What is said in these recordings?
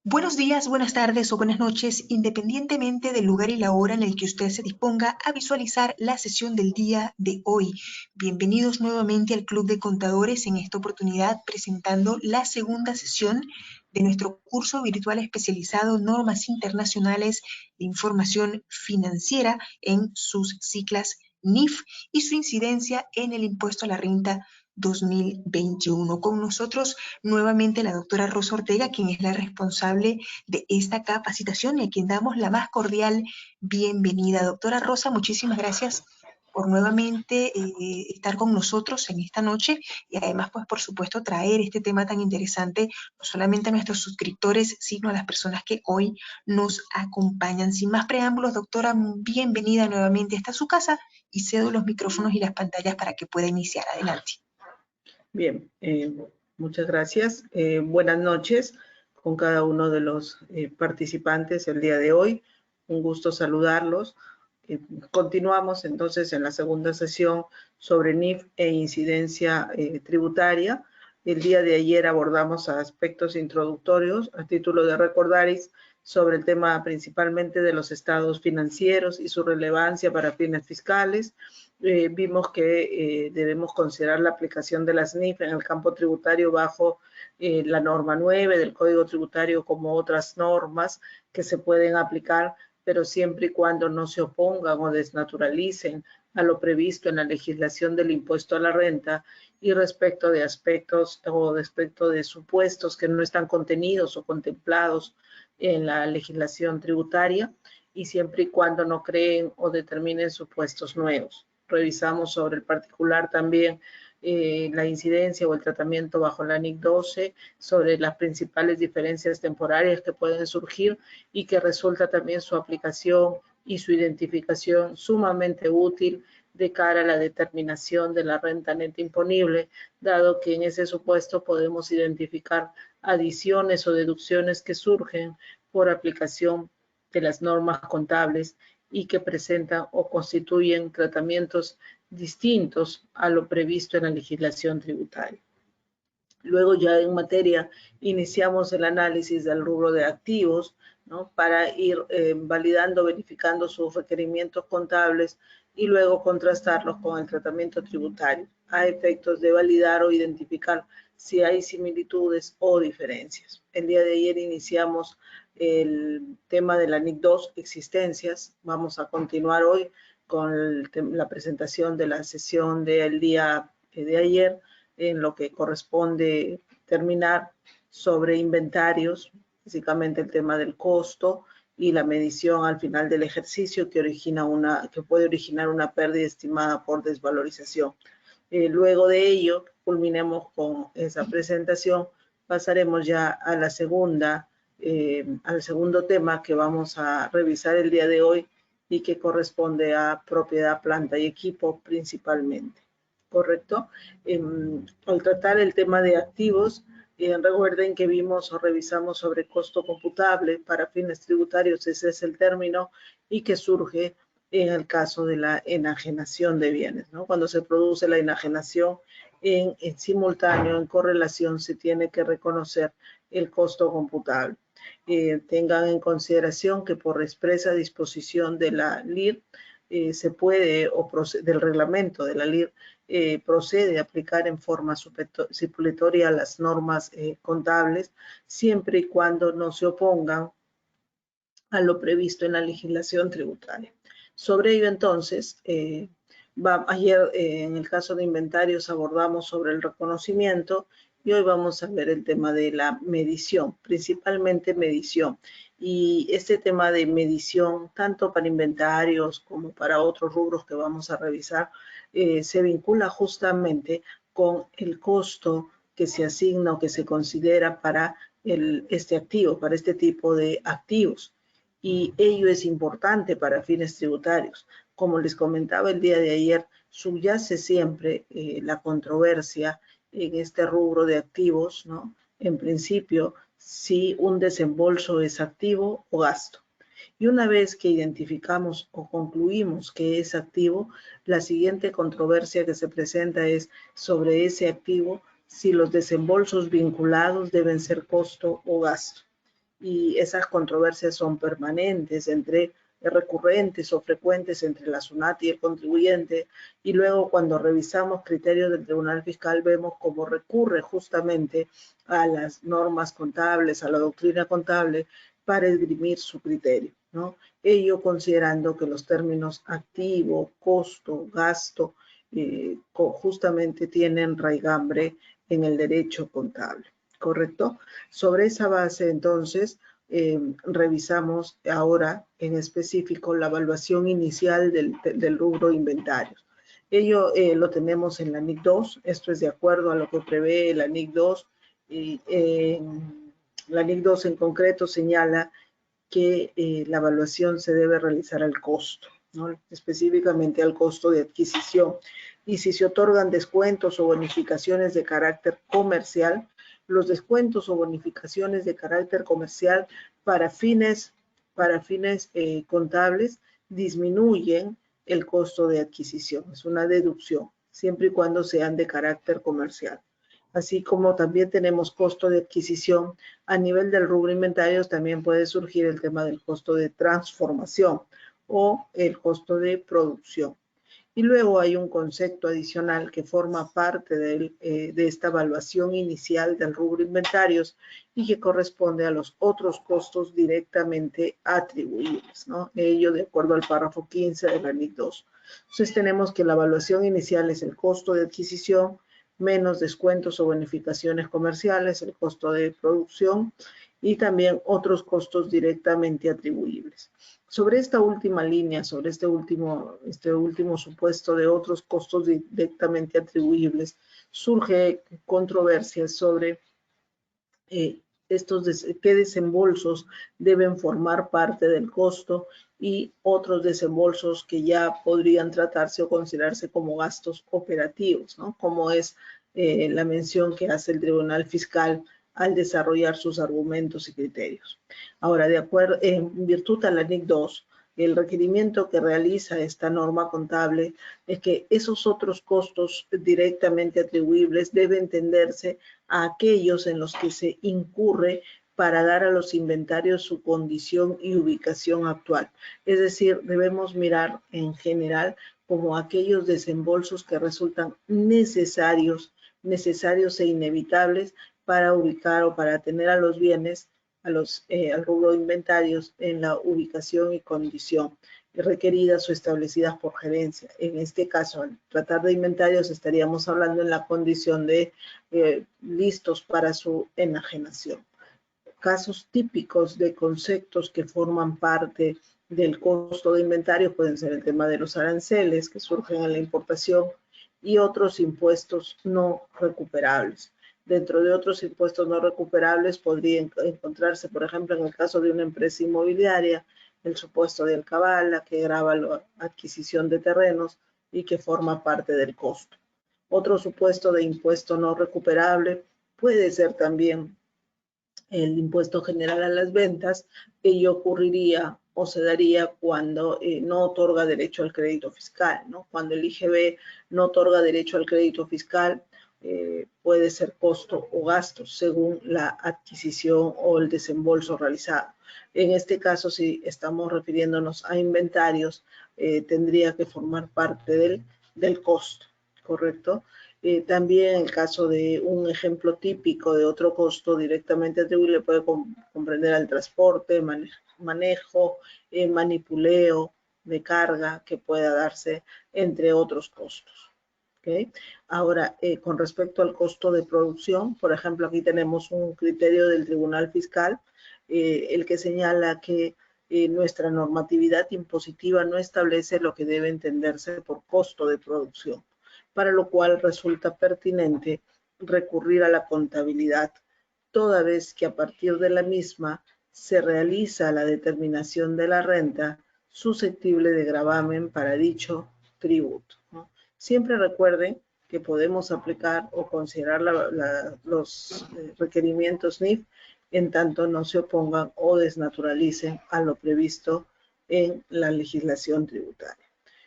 Buenos días, buenas tardes o buenas noches, independientemente del lugar y la hora en el que usted se disponga a visualizar la sesión del día de hoy. Bienvenidos nuevamente al Club de Contadores, en esta oportunidad presentando la segunda sesión de nuestro curso virtual especializado Normas Internacionales de Información Financiera, en sus siglas NIF, y su incidencia en el impuesto a la renta 2021. Con nosotros nuevamente la doctora Rosa Ortega, quien es la responsable de esta capacitación y a quien damos la más cordial bienvenida. Doctora Rosa, muchísimas gracias por nuevamente estar con nosotros en esta noche y además, pues por supuesto, traer este tema tan interesante no solamente a nuestros suscriptores, sino a las personas que hoy nos acompañan. Sin más preámbulos, doctora, bienvenida nuevamente. Esta es su casa y cedo los micrófonos y las pantallas para que pueda iniciar. Adelante. Bien, muchas gracias. Buenas noches con cada uno de los participantes el día de hoy. Un gusto saludarlos. Continuamos entonces en la segunda sesión sobre NIF e incidencia tributaria. El día de ayer abordamos aspectos introductorios a título de recordaris sobre el tema principalmente de los estados financieros y su relevancia para fines fiscales. Vimos que debemos considerar la aplicación de las NIF en el campo tributario bajo la norma 9 del Código Tributario, como otras normas que se pueden aplicar, pero siempre y cuando no se opongan o desnaturalicen a lo previsto en la legislación del impuesto a la renta y respecto de aspectos o respecto de supuestos que no están contenidos o contemplados en la legislación tributaria, y siempre y cuando no creen o determinen supuestos nuevos. Revisamos sobre el particular también la incidencia o el tratamiento bajo la NIC 12, sobre las principales diferencias temporarias que pueden surgir y que resulta también su aplicación y su identificación sumamente útil de cara a la determinación de la renta neta imponible, dado que en ese supuesto podemos identificar adiciones o deducciones que surgen por aplicación de las normas contables y que presentan o constituyen tratamientos distintos a lo previsto en la legislación tributaria. Luego ya en materia iniciamos el análisis del rubro de activos, ¿no? Para ir validando, verificando sus requerimientos contables y luego contrastarlos con el tratamiento tributario a efectos de validar o identificar si hay similitudes o diferencias. El día de ayer iniciamos el tema de la NIC 2, existencias. Vamos a continuar hoy con la presentación de la sesión del día de ayer, en lo que corresponde terminar sobre inventarios, básicamente el tema del costo y la medición al final del ejercicio que puede originar una pérdida estimada por desvalorización. Luego de ello, culminemos con esa presentación, pasaremos ya a la al segundo tema que vamos a revisar el día de hoy y que corresponde a propiedad, planta y equipo principalmente. ¿Correcto? Al tratar el tema de activos, recuerden que vimos o revisamos sobre costo computable para fines tributarios, ese es el término, y que surge en el caso de la enajenación de bienes, ¿no? Cuando se produce la enajenación en simultáneo, en correlación, se tiene que reconocer el costo computable. Tengan en consideración que por expresa disposición de la LIR, se puede, o del reglamento de la LIR, procede a aplicar en forma supletoria las normas contables, siempre y cuando no se opongan a lo previsto en la legislación tributaria. Sobre ello, entonces, ayer en el caso de inventarios abordamos sobre el reconocimiento y hoy vamos a ver el tema de la medición, principalmente medición. Y este tema de medición, tanto para inventarios como para otros rubros que vamos a revisar, se vincula justamente con el costo que se asigna o que se considera para este activo, para este tipo de activos. Y ello es importante para fines tributarios. Como les comentaba el día de ayer, subyace siempre la controversia en este rubro de activos, ¿no? En principio, si un desembolso es activo o gasto. Y una vez que identificamos o concluimos que es activo, la siguiente controversia que se presenta es sobre ese activo, si los desembolsos vinculados deben ser costo o gasto. y esas controversias son permanentes, recurrentes o frecuentes entre la SUNAT y el contribuyente, y luego cuando revisamos criterios del Tribunal Fiscal vemos cómo recurre justamente a las normas contables, a la doctrina contable, para esgrimir su criterio, ¿no? Ello considerando que los términos activo, costo, gasto, justamente tienen raigambre en el derecho contable, ¿correcto? Sobre esa base, entonces, revisamos ahora en específico la evaluación inicial del rubro inventarios. Ello lo tenemos en la NIC 2, esto es de acuerdo a lo que prevé la NIC 2, y la NIC 2 en concreto señala que la evaluación se debe realizar al costo, ¿no? Específicamente al costo de adquisición. Y si se otorgan descuentos o bonificaciones de carácter comercial, los descuentos o bonificaciones de carácter comercial para fines contables disminuyen el costo de adquisición. Es una deducción, siempre y cuando sean de carácter comercial. Así como también tenemos costo de adquisición, a nivel del rubro inventarios también puede surgir el tema del costo de transformación o el costo de producción. Y luego hay un concepto adicional que forma parte de esta evaluación inicial del rubro inventarios y que corresponde a los otros costos directamente atribuibles, ¿no? Ello de acuerdo al párrafo 15 de la NIC 2. Entonces tenemos que la evaluación inicial es el costo de adquisición menos descuentos o bonificaciones comerciales, el costo de producción y también otros costos directamente atribuibles. Sobre esta última línea, sobre este último supuesto de otros costos directamente atribuibles, surge controversias sobre qué desembolsos deben formar parte del costo y otros desembolsos que ya podrían tratarse o considerarse como gastos operativos, ¿no? Como es la mención que hace el Tribunal Fiscal al desarrollar sus argumentos y criterios. Ahora, en virtud a la NIC 2, el requerimiento que realiza esta norma contable es que esos otros costos directamente atribuibles deben tenderse a aquellos en los que se incurre para dar a los inventarios su condición y ubicación actual. Es decir, debemos mirar en general como aquellos desembolsos que resultan necesarios e inevitables para ubicar o para tener a los bienes, al rubro de inventarios en la ubicación y condición requeridas o establecidas por gerencia. En este caso, al tratar de inventarios, estaríamos hablando en la condición de listos para su enajenación. Casos típicos de conceptos que forman parte del costo de inventario pueden ser el tema de los aranceles que surgen en la importación y otros impuestos no recuperables. Dentro de otros impuestos no recuperables podría encontrarse, por ejemplo, en el caso de una empresa inmobiliaria, el supuesto de alcabala que grava la adquisición de terrenos y que forma parte del costo. Otro supuesto de impuesto no recuperable puede ser también el impuesto general a las ventas. Ello ocurriría o se daría cuando no otorga derecho al crédito fiscal, ¿no? Cuando el IGB no otorga derecho al crédito fiscal, puede ser costo o gasto según la adquisición o el desembolso realizado. En este caso, si estamos refiriéndonos a inventarios, tendría que formar parte del costo, ¿correcto? También el caso de un ejemplo típico de otro costo directamente atribuible puede comprender al transporte, manejo, manipuleo de carga que pueda darse, entre otros costos. ¿Okay? Ahora, con respecto al costo de producción, por ejemplo, aquí tenemos un criterio del Tribunal Fiscal, el que señala que nuestra normatividad impositiva no establece lo que debe entenderse por costo de producción, para lo cual resulta pertinente recurrir a la contabilidad, toda vez que a partir de la misma se realiza la determinación de la renta susceptible de gravamen para dicho tributo, ¿no? Siempre recuerden que podemos aplicar o considerar los requerimientos NIF en tanto no se opongan o desnaturalicen a lo previsto en la legislación tributaria.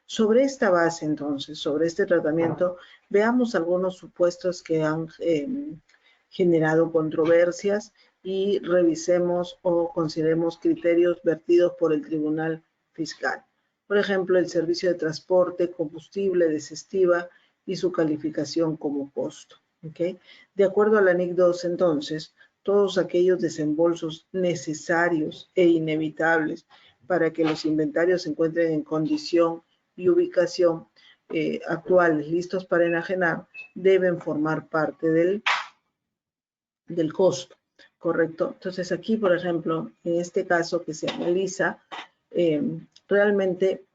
Sobre esta base, entonces, sobre este tratamiento, veamos algunos supuestos que han generado controversias y revisemos o consideremos criterios vertidos por el Tribunal Fiscal. Por ejemplo, el servicio de transporte, combustible, desestiva y su calificación como costo. ¿Okay? De acuerdo a la NIC 2, entonces, todos aquellos desembolsos necesarios e inevitables para que los inventarios se encuentren en condición y ubicación actuales, listos para enajenar, deben formar parte del costo, ¿correcto? Entonces aquí, por ejemplo, en este caso que se analiza, realmente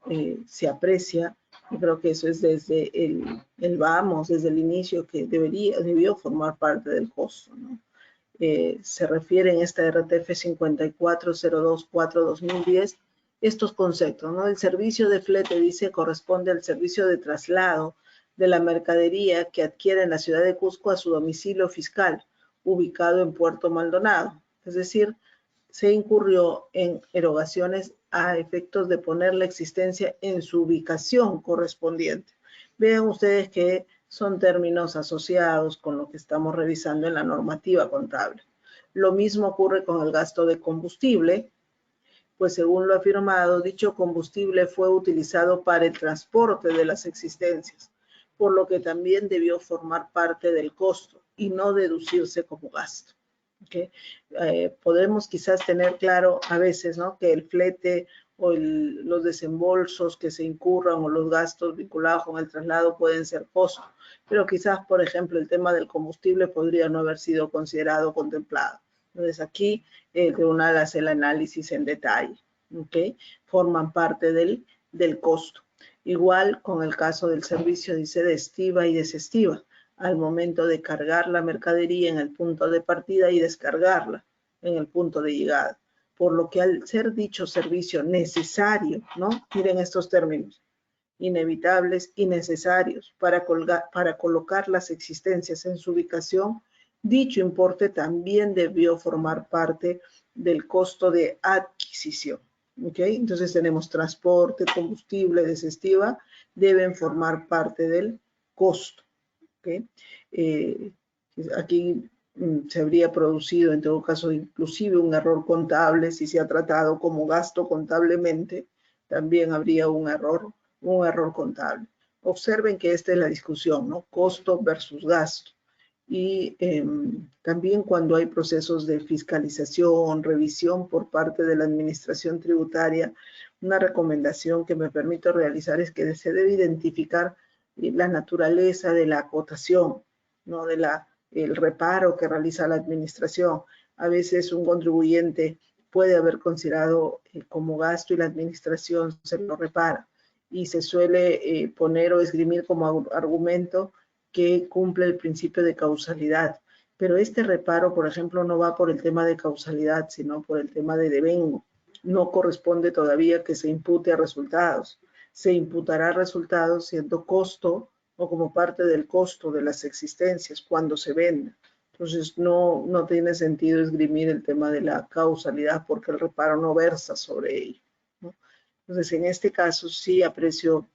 se aprecia, y creo que eso es desde desde el inicio, que debió formar parte del costo, ¿no? Se refiere en esta RTF 5402.4/2010 estos conceptos, ¿no? El servicio de flete, dice, corresponde al servicio de traslado de la mercadería que adquiere en la ciudad de Cusco a su domicilio fiscal, ubicado en Puerto Maldonado. Es decir, se incurrió en erogaciones a efectos de poner la existencia en su ubicación correspondiente. Vean ustedes que son términos asociados con lo que estamos revisando en la normativa contable. Lo mismo ocurre con el gasto de combustible, pues según lo afirmado, dicho combustible fue utilizado para el transporte de las existencias, por lo que también debió formar parte del costo y no deducirse como gasto. ¿Okay? Podemos quizás tener claro a veces, ¿no?, que el flete o los desembolsos que se incurran o los gastos vinculados con el traslado pueden ser costo, pero quizás, por ejemplo, el tema del combustible podría no haber sido considerado, contemplado. Entonces aquí el tribunal hace el análisis en detalle, ¿okay? Forman parte del costo. Igual con el caso del servicio, dice, de estiva y desestiva, al momento de cargar la mercadería en el punto de partida y descargarla en el punto de llegada. Por lo que al ser dicho servicio necesario, ¿no? Miren estos términos: inevitables y necesarios para colocar las existencias en su ubicación, dicho importe también debió formar parte del costo de adquisición. ¿Okay? Entonces tenemos transporte, combustible, desestiva, deben formar parte del costo. ¿Okay? Aquí se habría producido en todo caso inclusive un error contable. Si se ha tratado como gasto contablemente, también habría un error contable. Observen que esta es la discusión, ¿no? Costo versus gasto. Y también cuando hay procesos de fiscalización, revisión por parte de la administración tributaria, una recomendación que me permito realizar es que se debe identificar la naturaleza de la acotación, ¿no?, el reparo que realiza la administración. A veces un contribuyente puede haber considerado como gasto y la administración se lo repara, y se suele poner o esgrimir como argumento que cumple el principio de causalidad. Pero este reparo, por ejemplo, no va por el tema de causalidad, sino por el tema de devengo. No corresponde todavía que se impute a resultados. Se imputará resultados siendo costo o como parte del costo de las existencias cuando se venda. Entonces no tiene sentido esgrimir el tema de la causalidad porque el reparo no versa sobre ello, ¿no? Entonces en este caso sí aprecio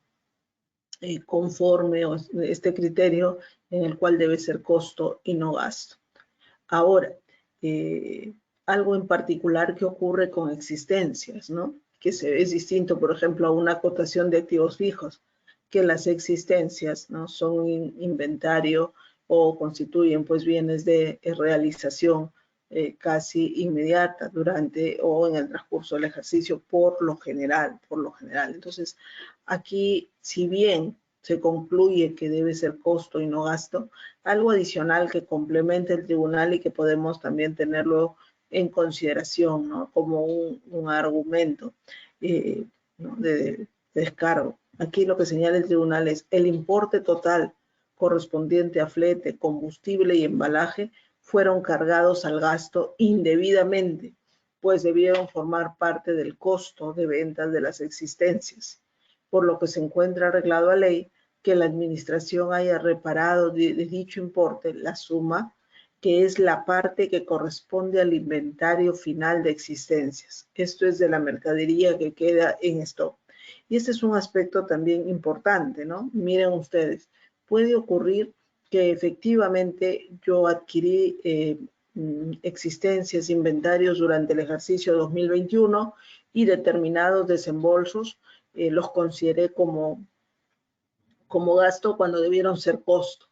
conforme este criterio en el cual debe ser costo y no gasto. Ahora, algo en particular que ocurre con existencias, ¿no?, que es distinto, por ejemplo, a una cotación de activos fijos, que las existencias, ¿no?, son inventario o constituyen pues bienes de realización casi inmediata durante o en el transcurso del ejercicio por lo general. Entonces, aquí, si bien se concluye que debe ser costo y no gasto, algo adicional que complemente el tribunal y que podemos también tenerlo en consideración, ¿no?, como un argumento ¿no?, de descargo. Aquí lo que señala el tribunal es el importe total correspondiente a flete, combustible y embalaje fueron cargados al gasto indebidamente, pues debieron formar parte del costo de ventas de las existencias, por lo que se encuentra arreglado a ley que la administración haya reparado de dicho importe la suma, que es la parte que corresponde al inventario final de existencias. Esto es de la mercadería que queda en stock. Y este es un aspecto también importante, ¿no? Miren ustedes, puede ocurrir que efectivamente yo adquirí existencias, inventarios durante el ejercicio 2021 y determinados desembolsos los consideré como gasto cuando debieron ser costo.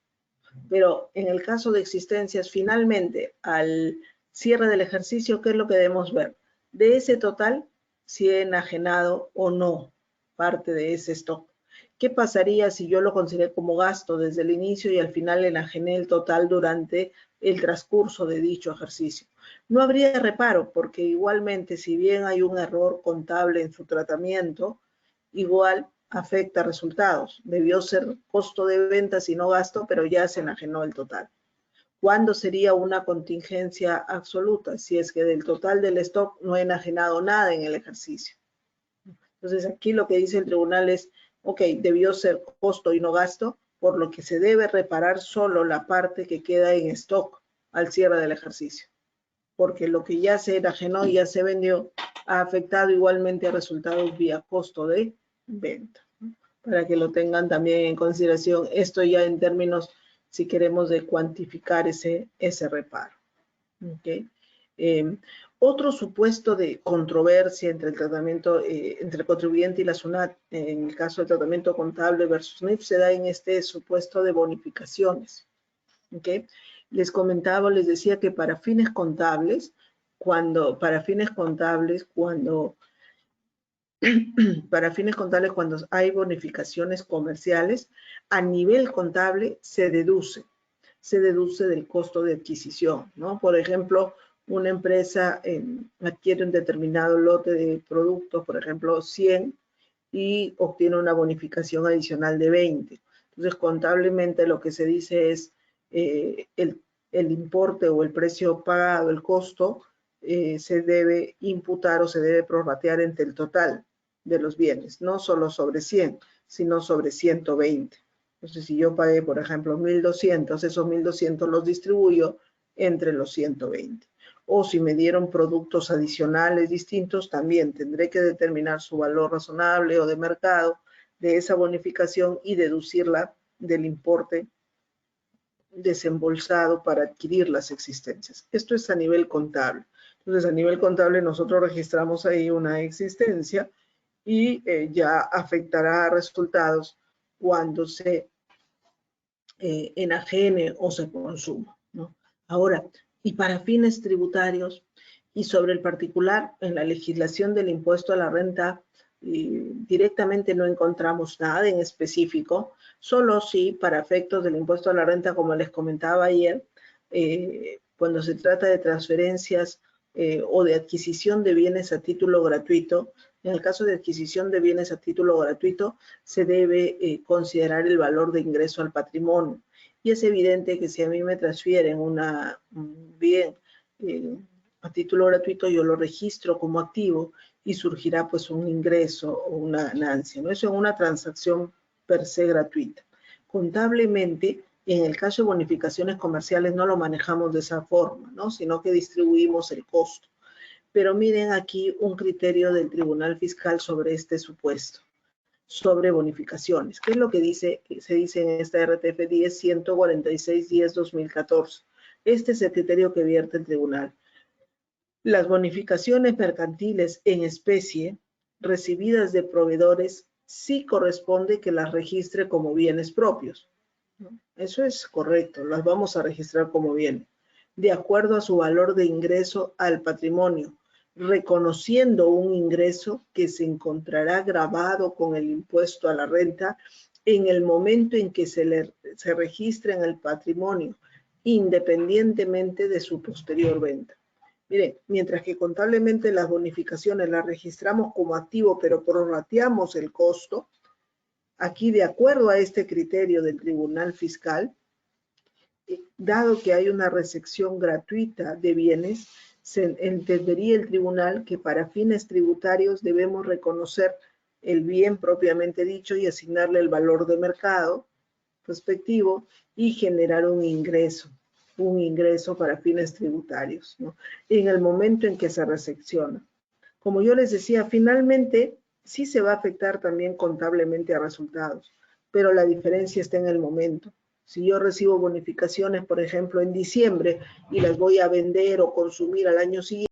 Pero en el caso de existencias, finalmente, al cierre del ejercicio, ¿qué es lo que debemos ver? De ese total, si he enajenado o no parte de ese stock. ¿Qué pasaría si yo lo consideré como gasto desde el inicio y al final enajené el total durante el transcurso de dicho ejercicio? No habría reparo, porque igualmente, si bien hay un error contable en su tratamiento, igual afecta resultados. Debió ser costo de ventas y no gasto, pero ya se enajenó el total. ¿Cuándo sería una contingencia absoluta? Si es que del total del stock no he enajenado nada en el ejercicio. Entonces aquí lo que dice el tribunal es, ok, debió ser costo y no gasto, por lo que se debe reparar solo la parte que queda en stock al cierre del ejercicio. Porque lo que ya se enajenó y ya se vendió ha afectado igualmente a resultados vía costo de venta. Para que lo tengan también en consideración, esto ya en términos, si queremos, de cuantificar ese reparo. ¿Okay? Otro supuesto de controversia entre el tratamiento, entre el contribuyente y la SUNAT, en el caso del tratamiento contable versus NIF, se da en este supuesto de bonificaciones. ¿Okay? Les comentaba, les decía que para fines contables, cuando hay bonificaciones comerciales, a nivel contable se deduce del costo de adquisición, ¿no? Por ejemplo, una empresa adquiere un determinado lote de productos, por ejemplo, 100, y obtiene una bonificación adicional de 20. Entonces, contablemente lo que se dice es el importe o el precio pagado, el costo, se debe imputar o se debe prorratear entre el total de los bienes, no solo sobre 100, sino sobre 120. Entonces, si yo pagué, por ejemplo, 1.200, esos 1.200 los distribuyo entre los 120. O si me dieron productos adicionales distintos, también tendré que determinar su valor razonable o de mercado de esa bonificación y deducirla del importe desembolsado para adquirir las existencias. Esto es a nivel contable. Entonces, a nivel contable nosotros registramos ahí una existencia y ya afectará a resultados cuando se enajene o se consuma, ¿no? Ahora, y para fines tributarios y sobre el particular, en la legislación del impuesto a la renta, directamente no encontramos nada en específico, solo sí para efectos del impuesto a la renta, como les comentaba ayer, cuando se trata de transferencias o de adquisición de bienes a título gratuito. En el caso de adquisición de bienes a título gratuito, se debe considerar el valor de ingreso al patrimonio. Y es evidente que si a mí me transfieren un bien a título gratuito, yo lo registro como activo y surgirá pues un ingreso o una ganancia, ¿no? Eso es una transacción per se gratuita. Contablemente, en el caso de bonificaciones comerciales no lo manejamos de esa forma, ¿no? Sino que distribuimos el costo. Pero miren aquí un criterio del Tribunal Fiscal sobre este supuesto, sobre bonificaciones. ¿Qué es lo que se dice en esta RTF 10-146-10-2014? Este es el criterio que vierte el tribunal. Las bonificaciones mercantiles en especie recibidas de proveedores sí corresponde que las registre como bienes propios. Eso es correcto, las vamos a registrar como bienes, de acuerdo a su valor de ingreso al patrimonio, reconociendo un ingreso que se encontrará grabado con el impuesto a la renta en el momento en que se registre en el patrimonio, independientemente de su posterior venta. Miren, mientras que contablemente las bonificaciones las registramos como activo, pero prorrateamos el costo, aquí, de acuerdo a este criterio del Tribunal Fiscal, dado que hay una recepción gratuita de bienes, se entendería el tribunal que para fines tributarios debemos reconocer el bien propiamente dicho y asignarle el valor de mercado respectivo y generar un ingreso para fines tributarios, ¿no? En el momento en que se recepciona. Como yo les decía, finalmente sí se va a afectar también contablemente a resultados, pero la diferencia está en el momento. Si yo recibo bonificaciones, por ejemplo, en diciembre y las voy a vender o consumir al año siguiente,